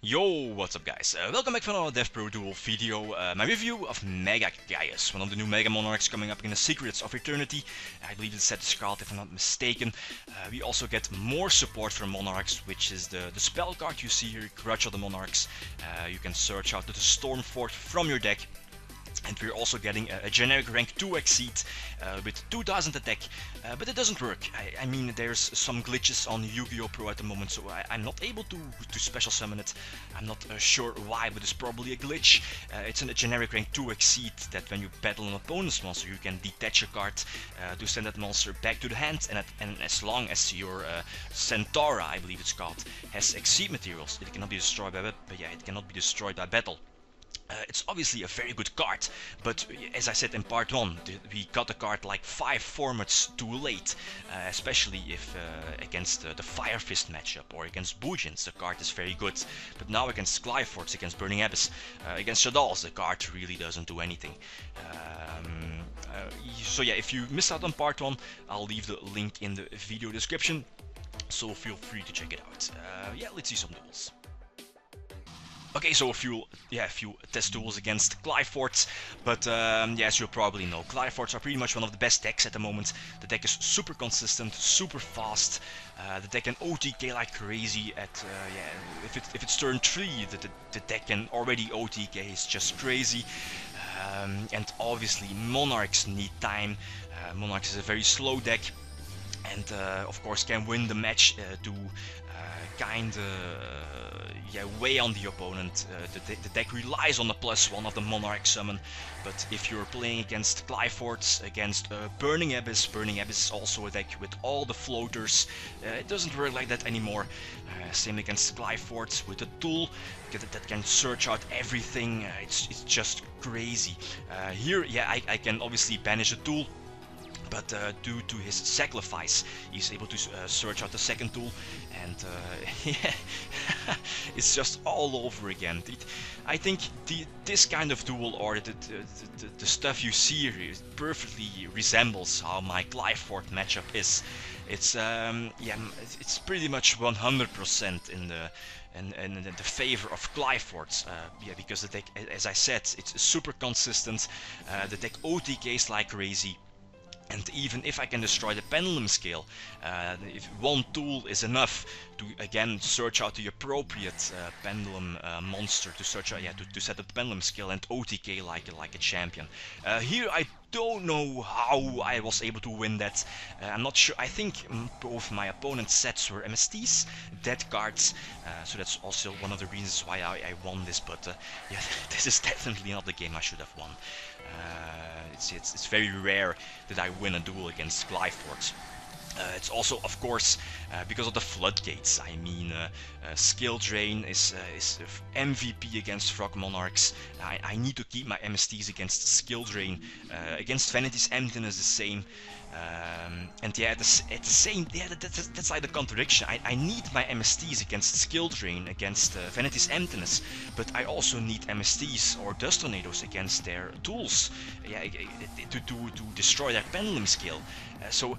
Yo, what's up guys? Welcome back for another DevPro Duel video, my review of Mega Caius, one of the new Mega Monarchs coming up in the Secrets of Eternity. I believe it's set to card if I'm not mistaken. We also get more support from Monarchs, which is the spell card you see here, Grudge of the Monarchs. You can search out the Stormfort from your deck. And we're also getting a generic rank 2 exceed with 2000 attack, but it doesn't work. I mean, there's some glitches on YgoPro at the moment, so I'm not able to special summon it. I'm not sure why, but it's probably a glitch. It's a generic rank 2 exceed that when you battle an opponent's monster, you can detach a card to send that monster back to the hand, and as long as your Centaura, I believe it's called, has exceed materials, it cannot be destroyed by it cannot be destroyed by battle. It's obviously a very good card, but as I said in part 1, we got the card like 5 formats too late, especially if against the Fire Fist matchup or against Bujins the card is very good, but now against Qliphorts, against Burning Abyss, against Shaddolls the card really doesn't do anything. So yeah, if you missed out on part 1, I'll leave the link in the video description, so feel free to check it out. Yeah, let's see some duels. Okay, so a few test duels against Qliphorts, but yeah, as you'll probably know, Qliphorts are pretty much one of the best decks at the moment. The deck is super consistent, super fast. The deck can OTK like crazy at yeah, if it's turn 3, the deck can already OTK. It's just crazy. And obviously Monarchs need time. Monarchs is a very slow deck, and of course can win the match to kinda weigh on the opponent. The deck relies on the +1 of the Monarch summon, but if you're playing against Qliphorts, against Burning Abyss is also a deck with all the floaters. It doesn't work like that anymore. Same against Qliphorts with a tool that can search out everything. It's just crazy. Here, yeah, I can obviously banish a tool, but due to his sacrifice, he's able to search out the second tool, and yeah, it's just all over again. I think this kind of duel, or the stuff you see here, perfectly resembles how my Qliphort matchup is. It's yeah, it's pretty much 100% in the favor of Qliphorts. Yeah, because the deck, as I said, it's super consistent. The deck OTKs like crazy. And even if I can destroy the pendulum scale, if one tool is enough to again search out the appropriate pendulum monster to search out, to set up the pendulum scale and OTK like a champion. Here I don't know how I was able to win that. I'm not sure. I think both my opponent's sets were MSTs, dead cards, so that's also one of the reasons why I won this. But yeah, this is definitely not the game I should have won. It's very rare that I win a duel against Qliphorts. It's also, of course, because of the floodgates. I mean, skill drain is MVP against Frogmonarchs. I need to keep my MSTs against skill drain. Against Vanity's Emptiness, the same. And yeah, at the same, yeah, that's like the contradiction. I need my MSTs against skill drain, against Vanity's Emptiness, but I also need MSTs or Dust Tornadoes against their tools, yeah, to destroy their pendulum scale. So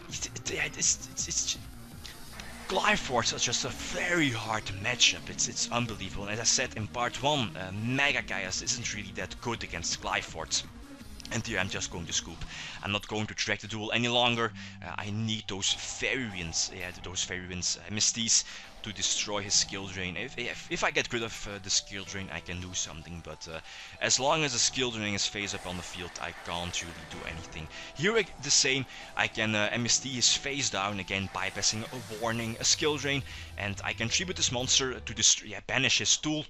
it's Qliphorts are just a very hard matchup. It's unbelievable. And as I said in part 1, Mega Caius isn't really that good against Qliphorts. And here I'm just going to scoop. I'm not going to track the duel any longer. I need those variants, yeah, those variants, MSTs, to destroy his skill drain. If I get rid of the skill drain, I can do something, but as long as the skill drain is face up on the field, I can't really do anything. Here the same, I can MST his face down, again bypassing a warning, a skill drain, and I can tribute this monster to banish his tool.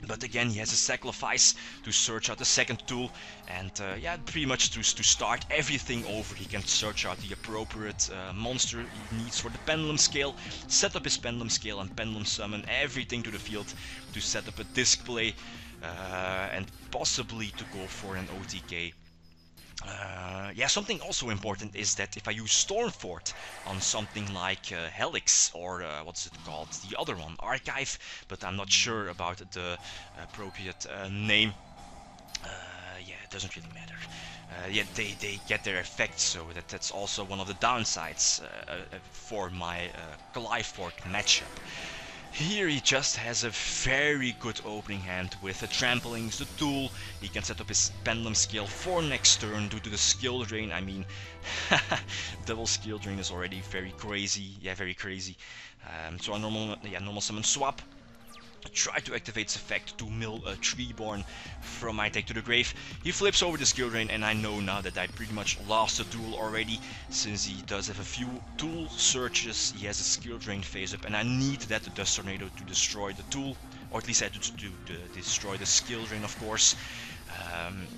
But again, he has a sacrifice to search out the second tool, and yeah, pretty much to start everything over. He can search out the appropriate monster he needs for the pendulum scale, set up his pendulum scale and pendulum summon everything to the field to set up a display, and possibly to go for an OTK. Yeah, something also important is that if I use Stormfort on something like Helix, or what's it called, the other one, Archive, but I'm not sure about the appropriate name. Yeah, it doesn't really matter. Yeah, they get their effects, so that's also one of the downsides for my Qliphort matchup. Here he just has a very good opening hand with the tramplings, the Duel. He can set up his pendulum scale for next turn due to the skill drain. I mean, double skill drain is already very crazy. Yeah, very crazy. So a normal summon swap. Try to activate its effect to mill a Treeborn from my deck to the grave. He flips over the skill drain, and I know now that I pretty much lost the Duel already, since he does have a few tool searches. He has a skill drain phase up, and I need that Dust Tornado to destroy the tool, or at least I have to destroy the skill drain, of course.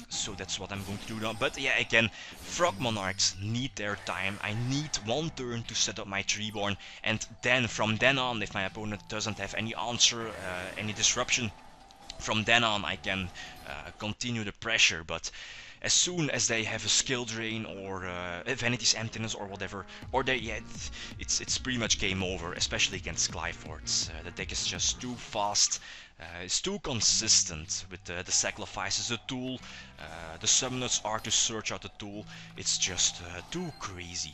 So that's what I'm going to do now. But yeah, again, Frogmonarchs need their time. I need one turn to set up my Treeborn, and then from then on, if my opponent doesn't have any answer, any disruption, from then on I can continue the pressure. But as soon as they have a skill drain or Vanity's Emptiness or whatever, or it's pretty much game over, especially against Qliphorts. The deck is just too fast. It's too consistent with the sacrifices, the tool, the summoners are to search out the tool. It's just too crazy.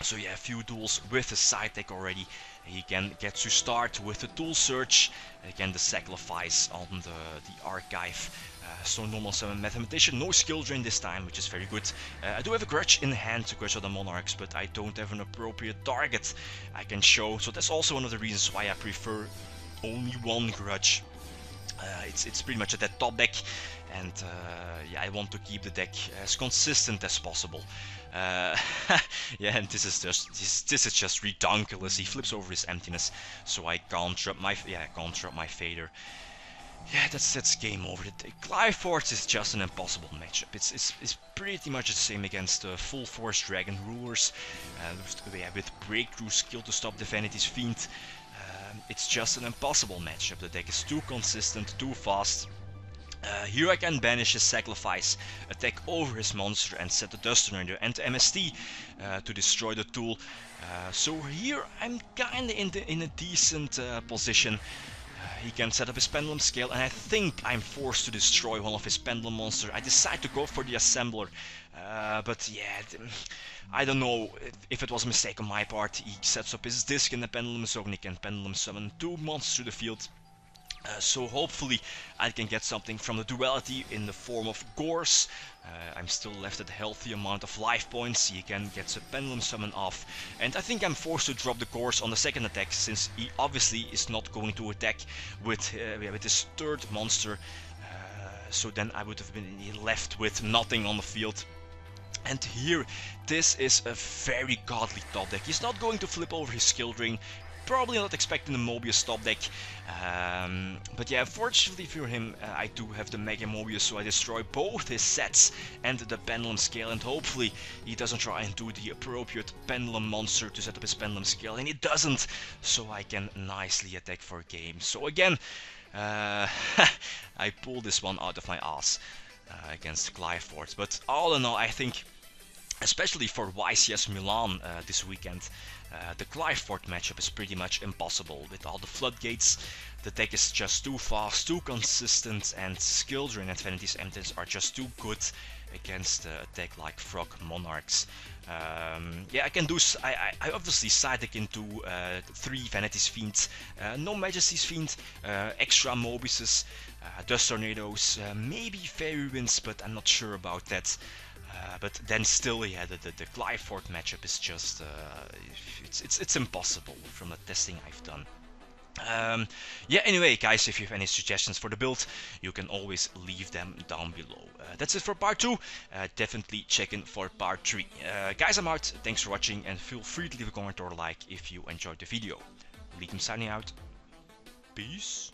So yeah, a few duels with the side deck already. He can get to start with the tool search, again the sacrifice on the archive. So normal summon Mathematician, no skill drain this time, which is very good. I do have a Grudge in hand to Grudge out the Monarchs, but I don't have an appropriate target I can show. So that's also one of the reasons why I prefer only one Grudge. It's pretty much a dead top deck, and yeah, I want to keep the deck as consistent as possible. Yeah, and this is just ridiculous. He flips over his Emptiness, so I can't drop my Fader. Yeah, that's game over. The Qliphorts is just an impossible matchup. It's pretty much the same against Full Force Dragon Rulers, with Breakthrough skill to stop the Vanity's Fiend. It's just an impossible matchup. The deck is too consistent, too fast. Here I can banish his sacrifice, attack over his monster, and set the Dust Tornado and the MST to destroy the tool. So here I'm kinda in a decent position. He can set up his Pendulum Scale, and I think I'm forced to destroy one of his Pendulum monsters. I decide to go for the Assembler, but yeah, I don't know if it was a mistake on my part. He sets up his disc in the Pendulum Zone, he can Pendulum Summon 2 monsters to the field. So hopefully I can get something from the duality in the form of Gores. I'm still left at a healthy amount of life points. He again gets a Pendulum Summon off, and I think I'm forced to drop the Gores on the second attack, since he obviously is not going to attack with his third monster. So then I would have been left with nothing on the field. And here, this is a very godly top deck. He's not going to flip over his skill drain. Probably not expecting the Mobius top deck, but yeah, fortunately for him, I do have the Mega Mobius, so I destroy both his sets and the Pendulum Scale, and hopefully he doesn't try and do the appropriate Pendulum monster to set up his Pendulum Scale, and he doesn't, so I can nicely attack for game. So again, I pulled this one out of my ass against Qliphorts, but all in all, I think, especially for YCS Milan this weekend, the Qliphort matchup is pretty much impossible. With all the floodgates, the deck is just too fast, too consistent, and skill drain and Vanity's Emptiness are just too good against a deck like Frogmonarchs. Yeah, I can do. I obviously side deck into 3 Vanity's Fiends, no Majesty's Fiend, extra Mobiuses, Dust Tornadoes, maybe Fairy Winds, but I'm not sure about that. But then still, yeah, the Qliphort matchup is just it's impossible from the testing I've done. Yeah, anyway, guys, if you have any suggestions for the build, you can always leave them down below. That's it for part 2. Definitely check in for part 3. Guys, I'm out. Thanks for watching, and feel free to leave a comment or a like if you enjoyed the video. Leakum signing out. Peace.